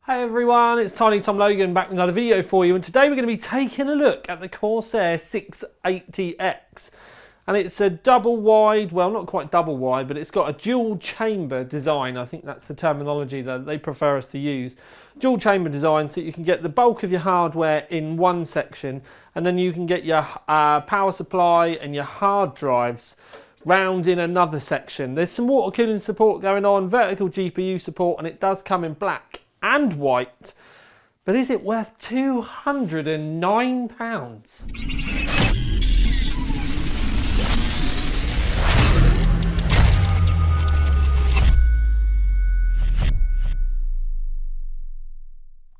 Hey everyone, it's Tiny Tom Logan back with another video for you, and today we're going to be taking a look at the Corsair 680X. And it's a double wide, well not quite double wide, but it's got a dual chamber design. I think that's the terminology that they prefer us to use. Dual chamber design, so you can get the bulk of your hardware in one section, and then you can get your power supply and your hard drives round in another section. There's some water cooling support going on, vertical GPU support, and it does come in black and white, but is it worth £209?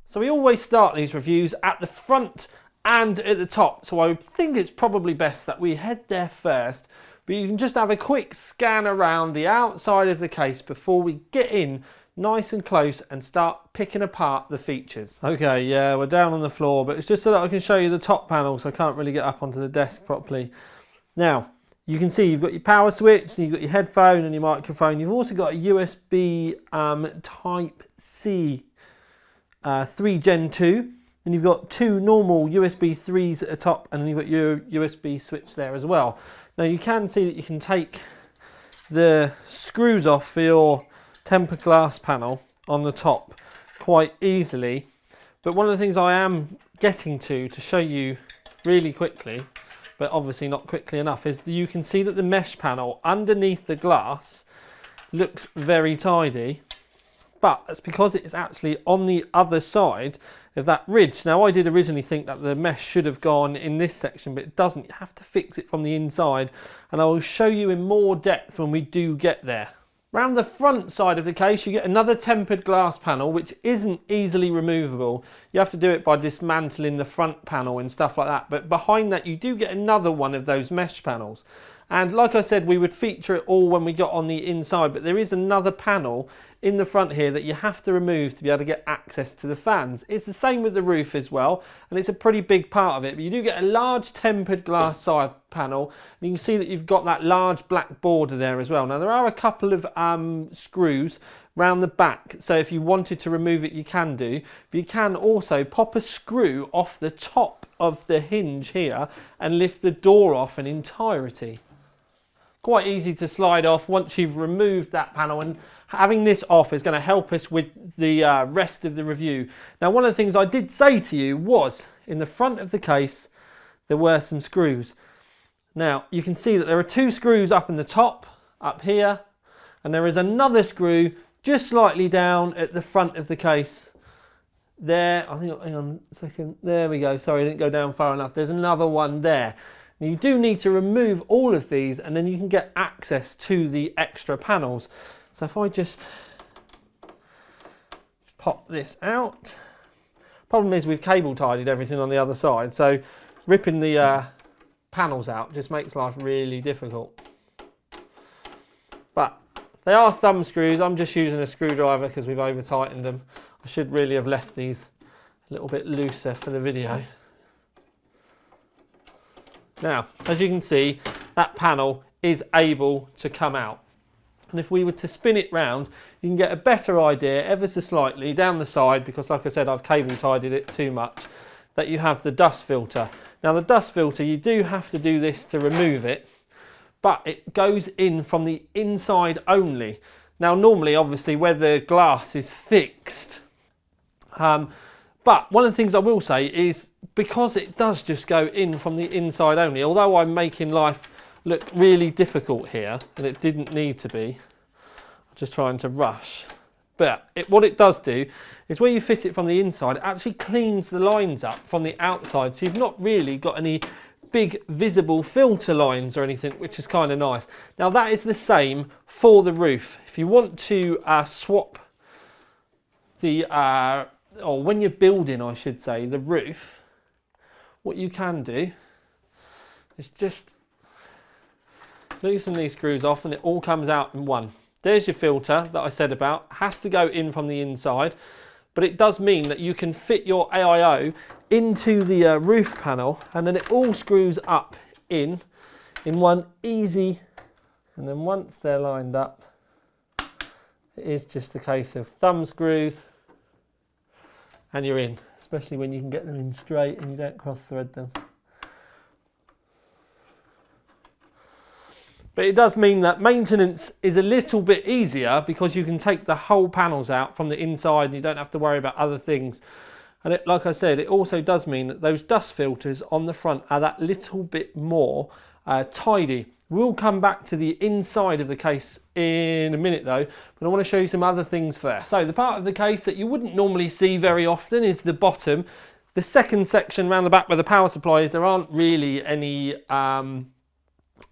So we always start these reviews at the front and at the top, so I think it's probably best that we head there first, but you can just have a quick scan around the outside of the case before we get in nice and close and start picking apart the features. Okay, yeah, we're down on the floor, but it's just so that I can show you the top panel, so I can't really get up onto the desk properly. Now, you can see you've got your power switch, and you've got your headphone and your microphone. You've also got a USB Type-C 3 Gen 2, and you've got two normal USB 3s at the top, and then you've got your USB switch there as well. Now, you can see that you can take the screws off for your tempered glass panel on the top quite easily, but one of the things I am getting to show you really quickly, but obviously not quickly enough, is that you can see that the mesh panel underneath the glass looks very tidy, but that's because it's actually on the other side of that ridge. Now, I did originally think that the mesh should have gone in this section, but it doesn't. You have to fix it from the inside, and I will show you in more depth when we do get there. Round the front side of the case, you get another tempered glass panel, which isn't easily removable. You have to do it by dismantling the front panel and stuff like that. But behind that, you do get another one of those mesh panels. And like I said, we would feature it all when we got on the inside, but there is another panel in the front here that you have to remove to be able to get access to the fans. It's the same with the roof as well, and it's a pretty big part of it, but you do get a large tempered glass side panel, and you can see that you've got that large black border there as well. Now, there are a couple of screws round the back, so if you wanted to remove it, you can do, but you can also pop a screw off the top of the hinge here and lift the door off in entirety. Quite easy to slide off once you've removed that panel, and having this off is going to help us with the rest of the review. Now, one of the things I did say to you was in the front of the case there were some screws. Now, you can see that there are two screws up in the top, up here, and there is another screw just slightly down at the front of the case there. I think, hang on a second, there we go, sorry I didn't go down far enough. There's another one there. Now, you do need to remove all of these, and then you can get access to the extra panels. So if I just pop this out, problem is we've cable tidied everything on the other side, so ripping the panels out just makes life really difficult. But they are thumb screws. I'm just using a screwdriver because we've over tightened them. I should really have left these a little bit looser for the video. Now, as you can see, that panel is able to come out. And if we were to spin it round, you can get a better idea ever so slightly down the side, because like I said, I've cable tidied it too much, that you have the dust filter. Now, the dust filter, you do have to do this to remove it, but it goes in from the inside only. Now, normally, obviously, where the glass is fixed, but one of the things I will say is, because it does just go in from the inside only, although I'm making life look really difficult here, and it didn't need to be, I'm just trying to rush, but what it does do is where you fit it from the inside, it actually cleans the lines up from the outside, so you've not really got any big visible filter lines or anything, which is kind of nice. Now, that is the same for the roof. If you want to swap the or when you're building, I should say, the roof, what you can do is just loosen these screws off, and it all comes out in one. There's your filter that I said about. Has to go in from the inside, but it does mean that you can fit your AIO into the roof panel, and then it all screws up in one easy, and then once they're lined up, it is just a case of thumb screws and you're in, especially when you can get them in straight and you don't cross thread them. But it does mean that maintenance is a little bit easier because you can take the whole panels out from the inside and you don't have to worry about other things. And it, like I said, it also does mean that those dust filters on the front are that little bit more tidy. We'll come back to the inside of the case in a minute though, but I want to show you some other things first. So the part of the case that you wouldn't normally see very often is the bottom. The second section around the back where the power supply is, there aren't really any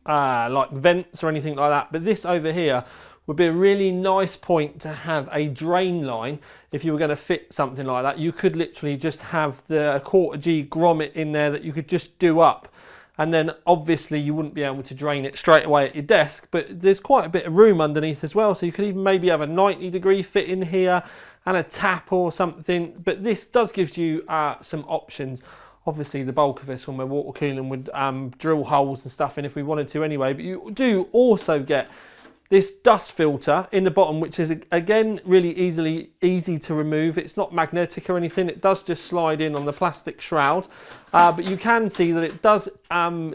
like vents or anything like that, but this over here would be a really nice point to have a drain line. If you were going to fit something like that, you could literally just have the 1/4 G grommet in there that you could just do up, and then obviously you wouldn't be able to drain it straight away at your desk, but there's quite a bit of room underneath as well, so you could even maybe have a 90-degree fit in here and a tap or something. But this does give you some options. Obviously the bulk of us when we're water cooling would drill holes and stuff in if we wanted to anyway, but you do also get this dust filter in the bottom, which is again really easy to remove. It's not magnetic or anything, it does just slide in on the plastic shroud, but you can see that it does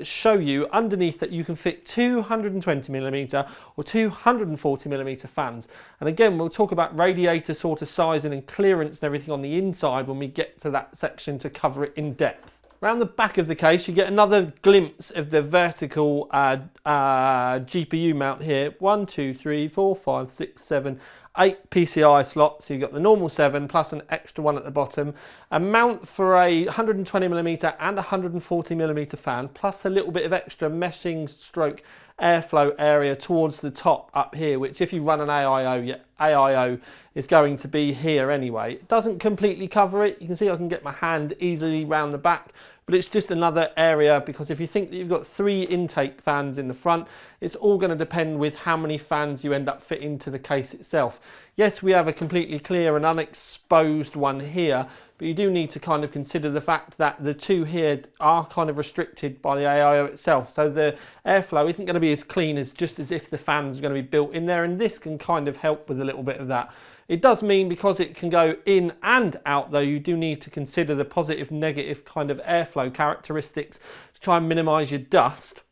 show you underneath that you can fit 220mm or 240mm fans. And again, we'll talk about radiator sort of sizing and clearance and everything on the inside when we get to that section to cover it in depth. Around the back of the case, you get another glimpse of the vertical GPU mount here. 1, 2, 3, 4, 5, 6, 7, 8 PCI slots. So you've got the normal 7 plus an extra one at the bottom. A mount for a 120mm and 140mm fan, plus a little bit of extra meshing stroke airflow area towards the top up here, which if you run an AIO is going to be here anyway. It doesn't completely cover it. You can see I can get my hand easily round the back, but it's just another area, because if you think that you've got 3 intake fans in the front, it's all going to depend with how many fans you end up fitting to the case itself. Yes, we have a completely clear and unexposed one here, but you do need to kind of consider the fact that the 2 here are kind of restricted by the AIO itself. So the airflow isn't going to be as clean as just as if the fans are going to be built in there, and this can kind of help with a little bit of that. It does mean because it can go in and out though, you do need to consider the positive negative kind of airflow characteristics to try and minimize your dust.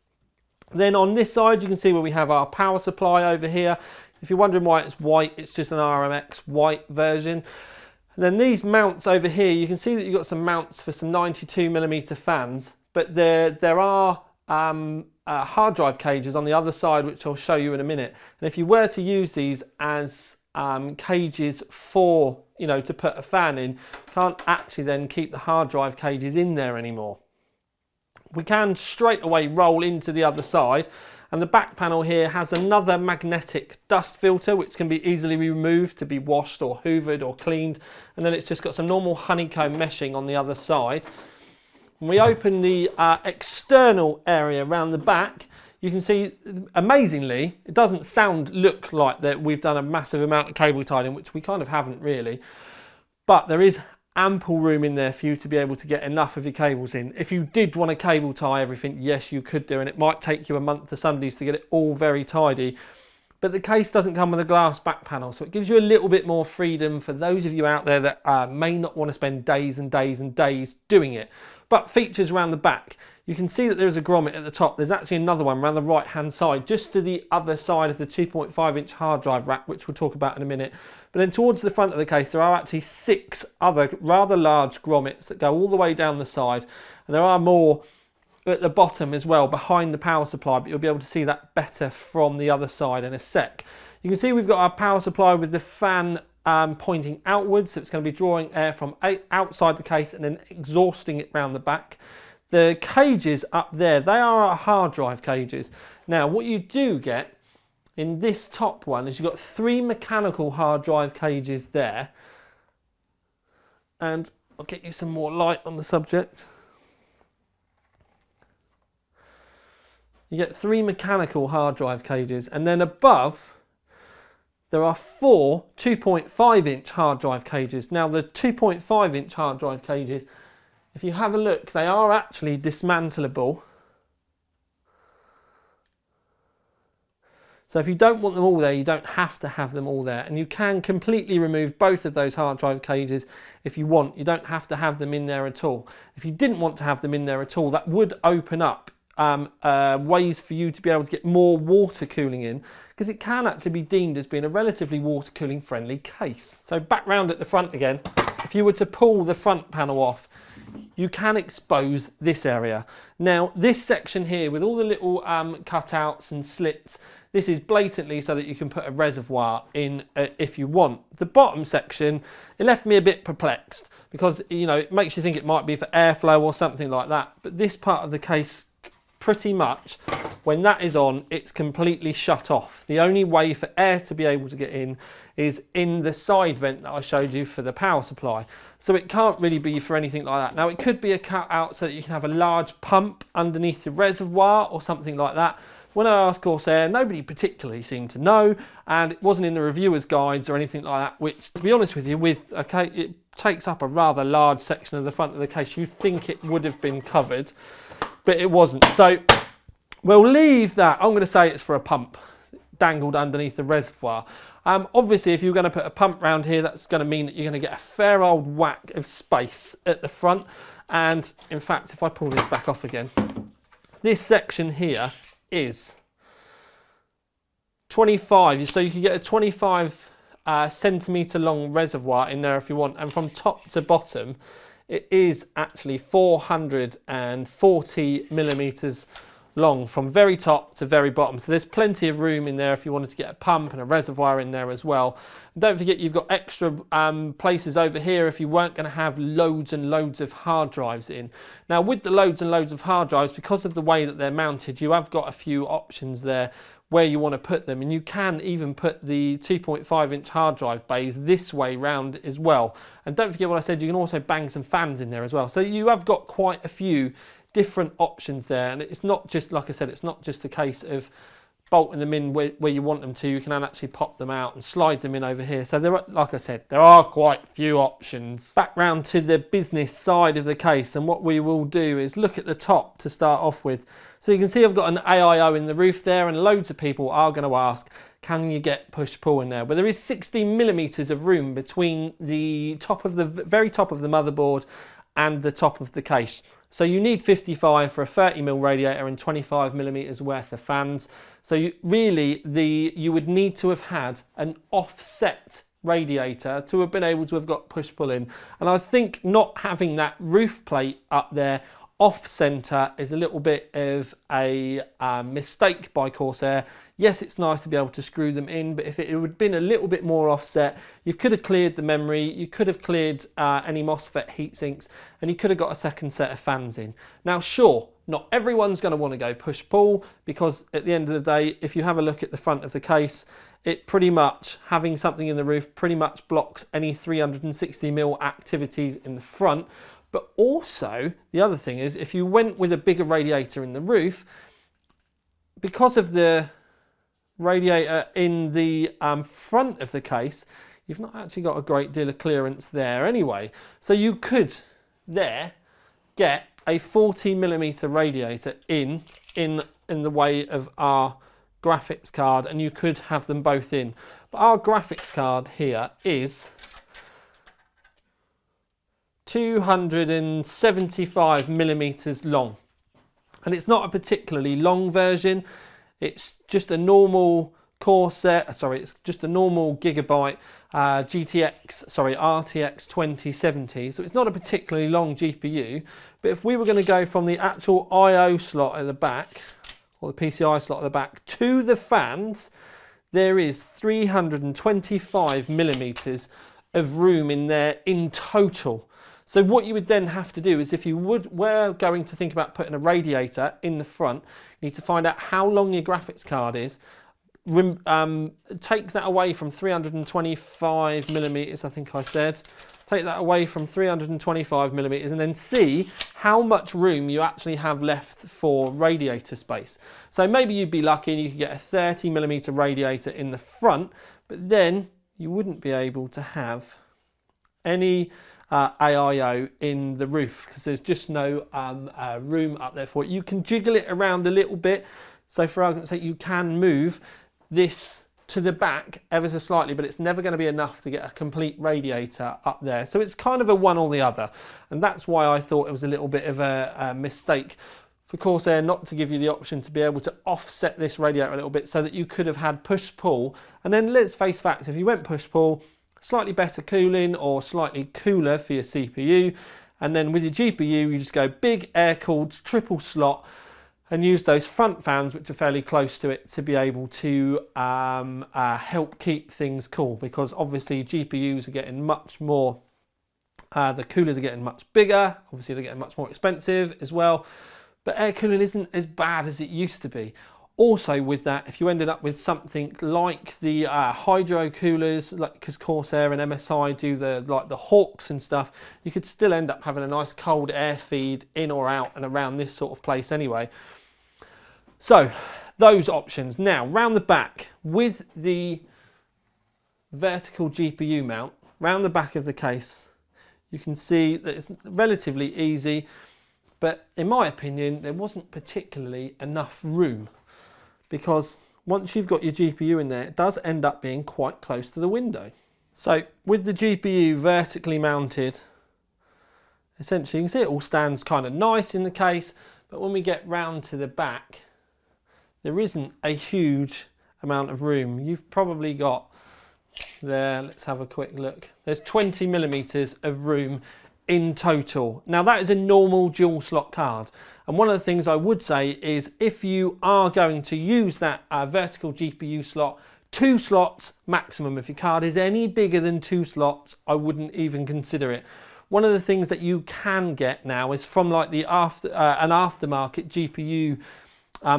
Then on this side you can see where we have our power supply over here. If you're wondering why it's white, it's just an RMX white version. And then these mounts over here, you can see that you've got some mounts for some 92mm fans, but there are hard drive cages on the other side, which I'll show you in a minute. And if you were to use these as cages for, to put a fan in, you can't actually then keep the hard drive cages in there anymore. We can straight away roll into the other side, and the back panel here has another magnetic dust filter which can be easily removed to be washed or hoovered or cleaned, and then it's just got some normal honeycomb meshing on the other side. When we open the external area around the back, you can see, amazingly, it doesn't look like that we've done a massive amount of cable tying, which we kind of haven't really, but there is ample room in there for you to be able to get enough of your cables in. If you did want to cable tie everything, yes you could do, and it might take you a month of Sundays to get it all very tidy, but the case doesn't come with a glass back panel, so it gives you a little bit more freedom for those of you out there that may not want to spend days and days and days doing it. But features around the back, you can see that there's a grommet at the top. There's actually another one around the right hand side, just to the other side of the 2.5-inch hard drive rack, which we'll talk about in a minute. But then towards the front of the case, there are actually 6 other rather large grommets that go all the way down the side. And there are more at the bottom as well, behind the power supply, but you'll be able to see that better from the other side in a sec. You can see we've got our power supply with the fan pointing outwards, so it's going to be drawing air from outside the case and then exhausting it round the back. The cages up there, they are our hard drive cages. Now what you do get in this top one is you've got 3 mechanical hard drive cages there, and I'll get you some more light on the subject. You get 3 mechanical hard drive cages, and then above there are 4 2.5-inch hard drive cages. Now the 2.5-inch hard drive cages, if you have a look, they are actually dismantleable. So if you don't want them all there, you don't have to have them all there. And you can completely remove both of those hard drive cages if you want. You don't have to have them in there at all. If you didn't want to have them in there at all, that would open up ways for you to be able to get more water cooling in, because it can actually be deemed as being a relatively water cooling friendly case. So back round at the front again, if you were to pull the front panel off, you can expose this area. Now this section here with all the little cutouts and slits, this is blatantly so that you can put a reservoir in if you want. The bottom section, it left me a bit perplexed because, you know, it makes you think it might be for airflow or something like that. But this part of the case, pretty much, when that is on, it's completely shut off. The only way for air to be able to get in is in the side vent that I showed you for the power supply. So it can't really be for anything like that. Now it could be a cutout so that you can have a large pump underneath the reservoir or something like that. When I asked Corsair, nobody particularly seemed to know, and it wasn't in the reviewer's guides or anything like that, which, to be honest with you, it takes up a rather large section of the front of the case. You think it would have been covered, but it wasn't. So we'll leave that. I'm going to say it's for a pump dangled underneath the reservoir. Obviously, if you're going to put a pump round here, that's going to mean that you're going to get a fair old whack of space at the front. And in fact, if I pull this back off again, this section here is 25, so you can get a 25 centimetre long reservoir in there if you want, and from top to bottom it is actually 440 millimetres long from very top to very bottom. So there's plenty of room in there if you wanted to get a pump and a reservoir in there as well. And don't forget you've got extra places over here if you weren't going to have loads and loads of hard drives in. Now with the loads and loads of hard drives, because of the way that they're mounted, you have got a few options there where you want to put them, and you can even put the 2.5 inch hard drive bays this way round as well. And don't forget what I said, you can also bang some fans in there as well. So you have got quite a few different options there, and it's not just, like I said, it's not just a case of bolting them in where you want them to. You can actually pop them out and slide them in over here. So there are, like I said, there are quite a few options. Back round to the business side of the case, and what we will do is look at the top to start off with. So you can see I've got an AIO in the roof there, and loads of people are going to ask, can you get push-pull in there? Well, there is 16 millimetres of room between the top of the very top of the motherboard and the top of the case. So you need 55 for a 30mm radiator and 25mm worth of fans. So you would need to have had an offset radiator to have been able to have got push-pull in. And I think not having that roof plate up there off-centre is a little bit of a mistake by Corsair. Yes, it's nice to be able to screw them in, but if it would have been a little bit more offset, you could have cleared the memory, you could have cleared any MOSFET heatsinks, and you could have got a second set of fans in. Now, sure, not everyone's going to want to go push-pull, because at the end of the day, if you have a look at the front of the case, it pretty much, having something in the roof, pretty much blocks any 360mm activities in the front. But also, the other thing is, if you went with a bigger radiator in the roof, because of the radiator in the front of the case, you've not actually got a great deal of clearance there anyway. So you could there get a 40mm radiator in the way of our graphics card, and you could have them both in. But our graphics card here is 275mm long, and it's not a particularly long version. It's just a normal it's just a normal Gigabyte RTX 2070, so it's not a particularly long GPU. But if we were going to go from the actual I/O slot at the back, or the PCI slot at the back, to the fans, there is 325mm of room in there in total. So what you would then have to do is, if you were going to think about putting a radiator in the front, you need to find out how long your graphics card is, take that away from 325mm, I think I said, take that away from 325mm, and then see how much room you actually have left for radiator space. So maybe you'd be lucky and you could get a 30mm radiator in the front, but then you wouldn't be able to have any AIO in the roof, because there's just no room up there for it. You can jiggle it around a little bit, so for argument's sake you can move this to the back ever so slightly, but it's never going to be enough to get a complete radiator up there. So it's kind of a one or the other, and that's why I thought it was a little bit of a mistake for Corsair not to give you the option to be able to offset this radiator a little bit, so that you could have had push-pull. And then let's face facts, if you went push-pull, slightly better cooling or slightly cooler for your CPU, and then with your GPU you just go big air-cooled triple slot and use those front fans, which are fairly close to it, to be able to help keep things cool, because obviously GPUs are getting much more, the coolers are getting much bigger, obviously they're getting much more expensive as well, but air cooling isn't as bad as it used to be. Also with that, if you ended up with something like the hydro coolers, like because Corsair and MSI do the Hawks and stuff, you could still end up having a nice cold air feed in or out and around this sort of place anyway. So those options. Now round the back, with the vertical GPU mount, round the back of the case, you can see that it's relatively easy, but in my opinion there wasn't particularly enough room, because once you've got your GPU in there, it does end up being quite close to the window. So with the GPU vertically mounted, essentially you can see it all stands kind of nice in the case, but when we get round to the back, there isn't a huge amount of room. You've probably got there, let's have a quick look, there's 20 millimeters of room in total. Now that is a normal dual slot card, and one of the things I would say is if you are going to use that vertical GPU slot, 2 slots maximum. If your card is any bigger than 2 slots, I wouldn't even consider it. One of the things that you can get now is from like the an aftermarket GPU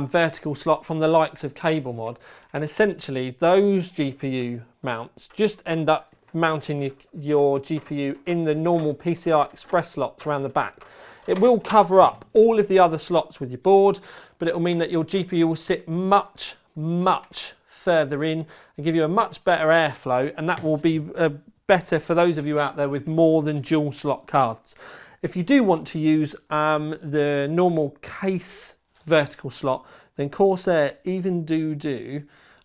vertical slot from the likes of CableMod, and essentially those GPU mounts just end up mounting your GPU in the normal PCI Express slots around the back. It will cover up all of the other slots with your board, but it will mean that your GPU will sit much further in and give you a much better airflow, and that will be better for those of you out there with more than dual slot cards. If you do want to use the normal case vertical slot, then Corsair even do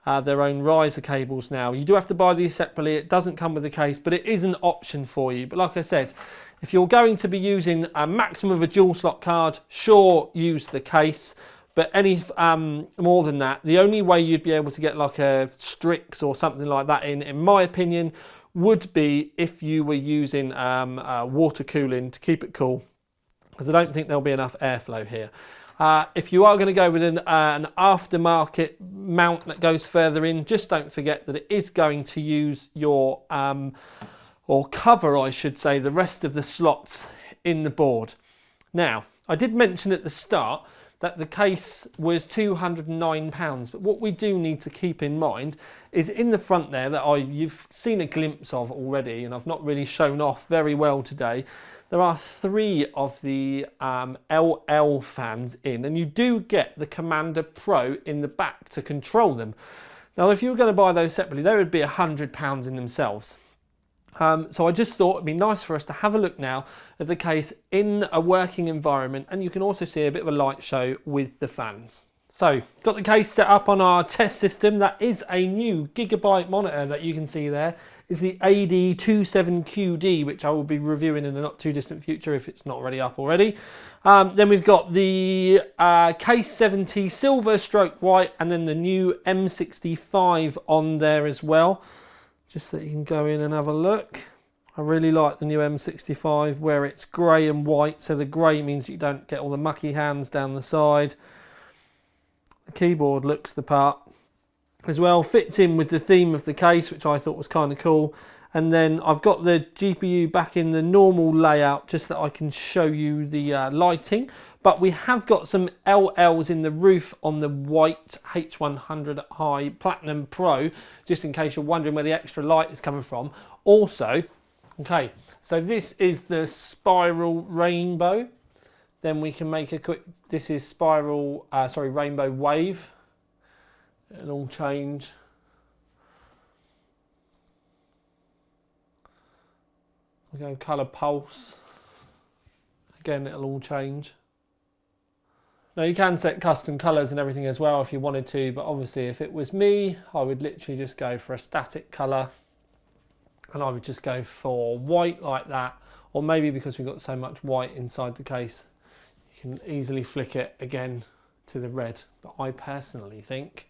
their own riser cables now. You do have to buy these separately. It doesn't come with a case, but it is an option for you. But like I said, if you're going to be using a maximum of a dual slot card, sure, use the case. But any more than that, the only way you'd be able to get like a Strix or something like that in my opinion, would be if you were using water cooling to keep it cool, because I don't think there'll be enough airflow here. If you are going to go with an aftermarket mount that goes further in, just don't forget that it is going to use your, or cover I should say, the rest of the slots in the board. Now, I did mention at the start that the case was £209, but what we do need to keep in mind is in the front there that you've seen a glimpse of already, and I've not really shown off very well today. There are 3 of the LL fans in, and you do get the Commander Pro in the back to control them. Now, if you were going to buy those separately, they would be £100 in themselves. So I just thought it'd be nice for us to have a look now at the case in a working environment, and you can also see a bit of a light show with the fans. So, got the case set up on our test system. That is a new Gigabyte monitor that you can see there. Is the AD27QD, which I will be reviewing in the not too distant future if it's not already up already. Then we've got the Case 70 silver stroke white, and then the new M65 on there as well, just so you can go in and have a look. I really like the new M65 where it's grey and white, so the grey means you don't get all the mucky hands down the side. The keyboard looks the part as well, fits in with the theme of the case, which I thought was kind of cool. And then I've got the GPU back in the normal layout just that I can show you the lighting. But we have got some LLs in the roof on the white H100 High Platinum Pro, just in case you're wondering where the extra light is coming from. Also, okay, so this is the spiral rainbow. Then we can make a quick, this is spiral, rainbow wave. It'll all change. We go colour pulse. Again, it'll all change. Now you can set custom colours and everything as well if you wanted to, but obviously if it was me, I would literally just go for a static colour, and I would just go for white like that, or maybe because we've got so much white inside the case, you can easily flick it again to the red. But I personally think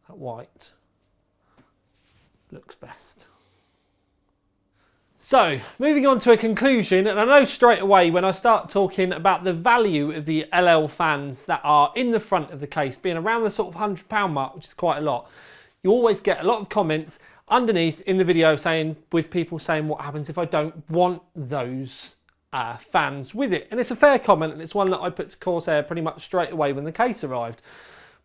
that white looks best. So, moving on to a conclusion, and I know straight away when I start talking about the value of the LL fans that are in the front of the case, being around the sort of £100 mark, which is quite a lot, you always get a lot of comments underneath in the video with people saying what happens if I don't want those fans with it. And it's a fair comment, and it's one that I put to Corsair pretty much straight away when the case arrived.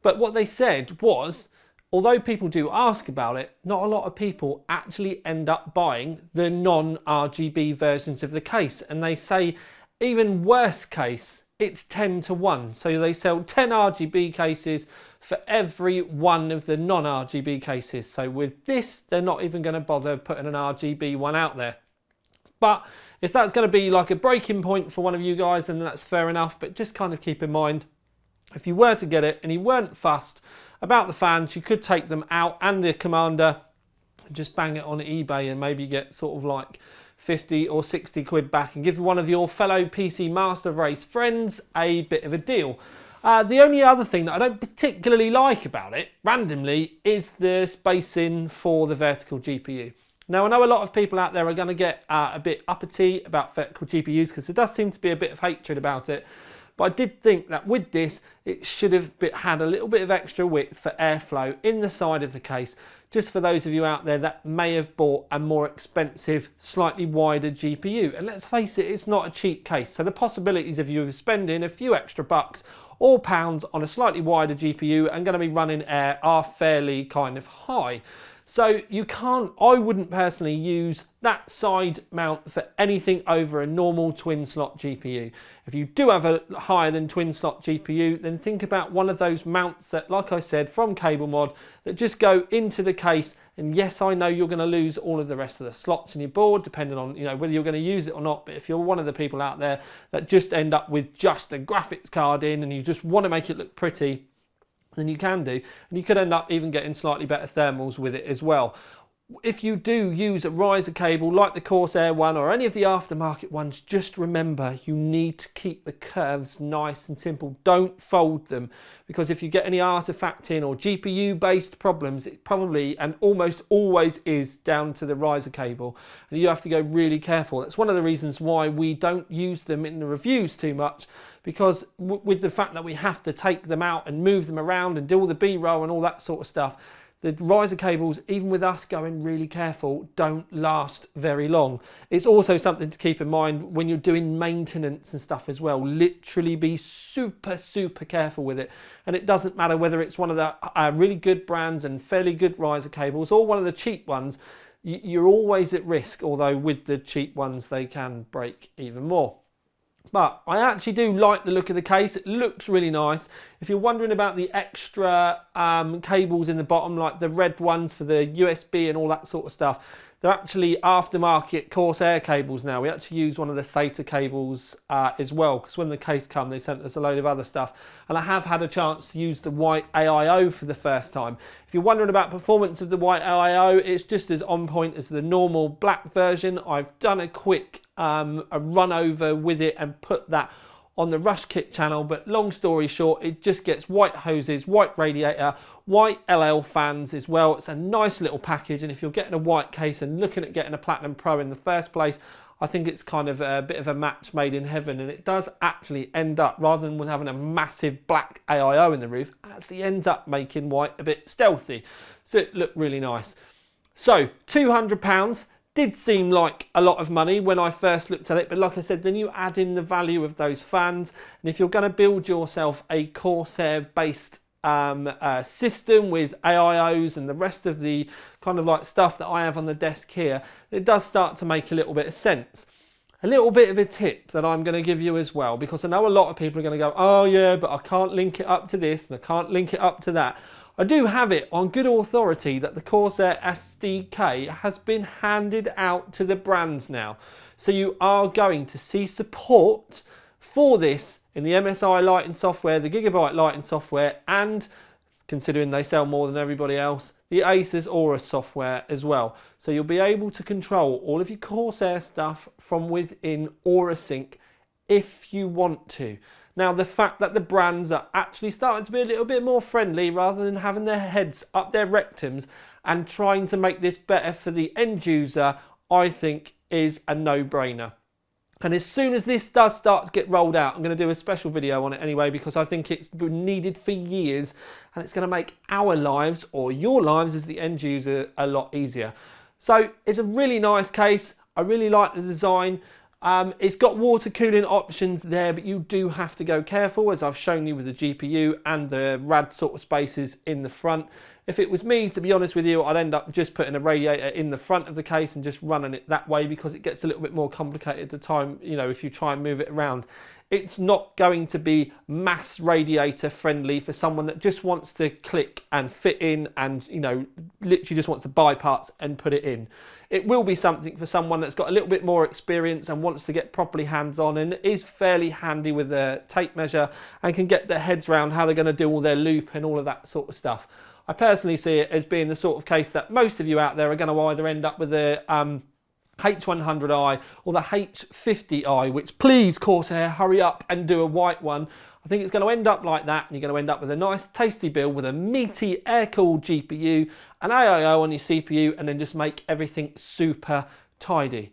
But what they said was, although people do ask about it, not a lot of people actually end up buying the non-RGB versions of the case. And they say, even worst case, it's 10 to 1. So they sell 10 RGB cases for every one of the non-RGB cases. So with this, they're not even going to bother putting an RGB one out there. But if that's going to be like a breaking point for one of you guys, then that's fair enough. But just kind of keep in mind, if you were to get it and you weren't fussed about the fans, you could take them out and the commander and just bang it on eBay and maybe get sort of like 50 or 60 quid back and give one of your fellow PC Master Race friends a bit of a deal. The only other thing that I don't particularly like about it, randomly, is the spacing for the vertical GPU. Now, I know a lot of people out there are going to get a bit uppity about vertical GPUs because there does seem to be a bit of hatred about it. But I did think that with this, it should have had a little bit of extra width for airflow in the side of the case, just for those of you out there that may have bought a more expensive, slightly wider GPU. And let's face it, it's not a cheap case. So the possibilities of you spending a few extra bucks or pounds on a slightly wider GPU and going to be running air are fairly kind of high. So you can't, I wouldn't personally use that side mount for anything over a normal twin slot GPU. If you do have a higher than twin slot GPU, then think about one of those mounts that, like I said, from Cable Mod, that just go into the case. And yes, I know you're going to lose all of the rest of the slots in your board, depending on, you know, whether you're going to use it or not. But if you're one of the people out there that just end up with just a graphics card in and you just want to make it look pretty, then you can do, and you could end up even getting slightly better thermals with it as well. If you do use a riser cable like the Corsair one or any of the aftermarket ones, just remember you need to keep the curves nice and simple. Don't fold them, because if you get any artifacting or GPU based problems, it probably and almost always is down to the riser cable, and you have to go really careful. That's one of the reasons why we don't use them in the reviews too much, because with the fact that we have to take them out and move them around and do all the B-roll and all that sort of stuff, the riser cables, even with us going really careful, don't last very long. It's also something to keep in mind when you're doing maintenance and stuff as well. Literally be super, super careful with it. And it doesn't matter whether it's one of the really good brands and fairly good riser cables or one of the cheap ones, you're always at risk, although with the cheap ones they can break even more. But I actually do like the look of the case. It looks really nice. If you're wondering about the extra cables in the bottom, like the red ones for the USB and all that sort of stuff, they're actually aftermarket Corsair cables now. We actually use one of the SATA cables as well, because when the case came, they sent us a load of other stuff. And I have had a chance to use the white AIO for the first time. If you're wondering about performance of the white AIO, it's just as on point as the normal black version. I've done a quick a run over with it and put that on the Rush Kit channel, but long story short, it just gets white hoses, white radiator, white LL fans as well. It's a nice little package, and if you're getting a white case and looking at getting a Platinum Pro in the first place, I think it's kind of a bit of a match made in heaven, and it does actually end up, rather than having a massive black AIO in the roof, actually ends up making white a bit stealthy. So it looked really nice. So £200 did seem like a lot of money when I first looked at it, but like I said, then you add in the value of those fans, and if you're going to build yourself a Corsair based system with AIOs and the rest of the kind of like stuff that I have on the desk here, it does start to make a little bit of sense. A little bit of a tip that I'm going to give you as well, because I know a lot of people are going to go, oh yeah, but I can't link it up to this and I can't link it up to that. I do have it on good authority that the Corsair SDK has been handed out to the brands now. So you are going to see support for this in the MSI lighting software, the Gigabyte lighting software, and considering they sell more than everybody else, the Asus Aura software as well. So you'll be able to control all of your Corsair stuff from within Aura Sync if you want to. Now, the fact that the brands are actually starting to be a little bit more friendly rather than having their heads up their rectums and trying to make this better for the end user, I think is a no-brainer. And as soon as this does start to get rolled out, I'm going to do a special video on it anyway, because I think it's been needed for years and it's going to make our lives, or your lives as the end user, a lot easier. So it's a really nice case. I really like the design. It's got water cooling options there, but you do have to go careful, as I've shown you with the GPU and the rad sort of spaces in the front. If it was me, to be honest with you, I'd end up just putting a radiator in the front of the case and just running it that way, because it gets a little bit more complicated at the time, you know, if you try and move it around. It's not going to be mass radiator friendly for someone that just wants to click and fit in and, you know, literally just wants to buy parts and put it in. It will be something for someone that's got a little bit more experience and wants to get properly hands-on, and is fairly handy with the tape measure and can get their heads around how they're going to do all their loop and all of that sort of stuff. I personally see it as being the sort of case that most of you out there are going to either end up with the H100i or the H50i, which, please Corsair, hurry up and do a white one. I think it's going to end up like that, and you're going to end up with a nice tasty build with a meaty air-cooled GPU, an AIO on your CPU, and then just make everything super tidy.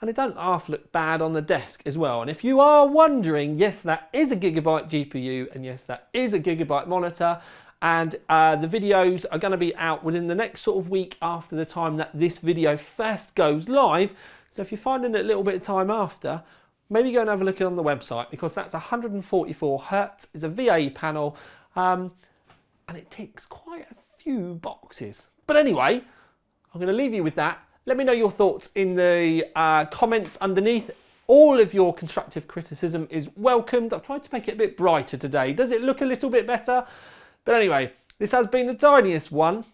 And it don't half look bad on the desk as well. And if you are wondering, yes, that is a Gigabyte GPU, and yes, that is a Gigabyte monitor, and the videos are going to be out within the next sort of week after the time that this video first goes live. So if you're finding it a little bit of time after, maybe go and have a look on the website, because that's 144 Hertz, it's a VAE panel, and it ticks quite a few boxes. But anyway, I'm going to leave you with that. Let me know your thoughts in the comments underneath. All of your constructive criticism is welcomed. I've tried to make it a bit brighter today. Does it look a little bit better? But anyway, this has been the tiniest one.